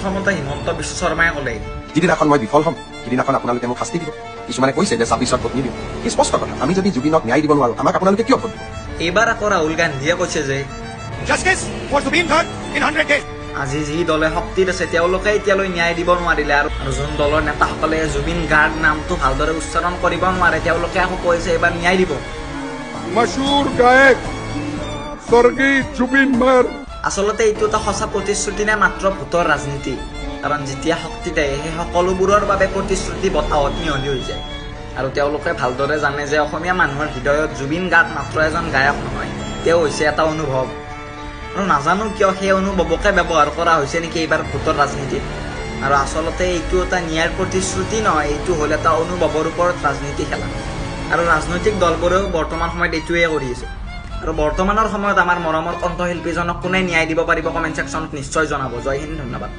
প্ৰথমতে হিমন্ত বিশ্ব শৰ্মাই ক'লে যিদিনাখন মই বিফল হ'ম সিদিনাখন আপোনালোকে মোক শাস্তি দিব। কিছুমানে কৈছে যে 26ত ভোট নিদিওঁ। কি স্পষ্ট কথা, আমি যদি জুবিনক ন্যায় দিব নোৱাৰো আমাক আপোনালোকে কিয় ভোট দিব? এইবাৰ আকৌ ৰাহুল গান্ধীয়ে কৈছে যে আজি যি দলে শক্তিত আছে তেওঁলোকে এতিয়ালৈ ন্যায় দিব নোৱাৰিলে, আৰু যোন দলৰ নেতাসকলে জুবিন গাৰ্গ নামটো ভালদৰে উচ্চাৰণ কৰিব নোৱাৰে তেওঁলোকে আকৌ কৈছে এইবাৰ ন্যায় দিব। মশ্বহুৰ গায়ক স্বৰ্গীয় জুবিন মাৰ আচলতে এইটো এটা সঁচা প্ৰতিশ্ৰুতি নে মাত্ৰ ভোটৰ ৰাজনীতি? কাৰণ যেতিয়া শক্তি দিয়ে সেই সকলোবোৰৰ বাবে প্ৰতিশ্ৰুতি বতাহত মিহলি হৈ যায়। আৰু তেওঁলোকে ভালদৰে জানে যে অসমীয়া মানুহৰ হৃদয়ত জুবিন গাৰ্গ মাত্ৰ এজন গায়ক নহয়, তেওঁ হৈছে এটা অনুভৱ। আৰু নাজানো কিয় সেই অনুভৱকে ব্যৱহাৰ কৰা হৈছে নেকি এইবাৰ ভোটৰ ৰাজনীতিত। আৰু আচলতে এইটো এটা ন্যায়ৰ প্ৰতিশ্ৰুতি নহয়, এইটো হ'ল এটা অনুভৱৰ ওপৰত ৰাজনীতি খেলা। আৰু ৰাজনৈতিক দলবোৰেও বৰ্তমান সময়ত এইটোৱে কৰি আছে। আৰু বৰ্তমানৰ সময়ত আমাৰ মৰমৰ কণ্ঠশিল্পীজনক কোনে ন্যায় দিব পাৰিব কমেণ্ট ছেকশ্যনত নিশ্চয় জনাব। জয় হিন্দ, ধন্যবাদ।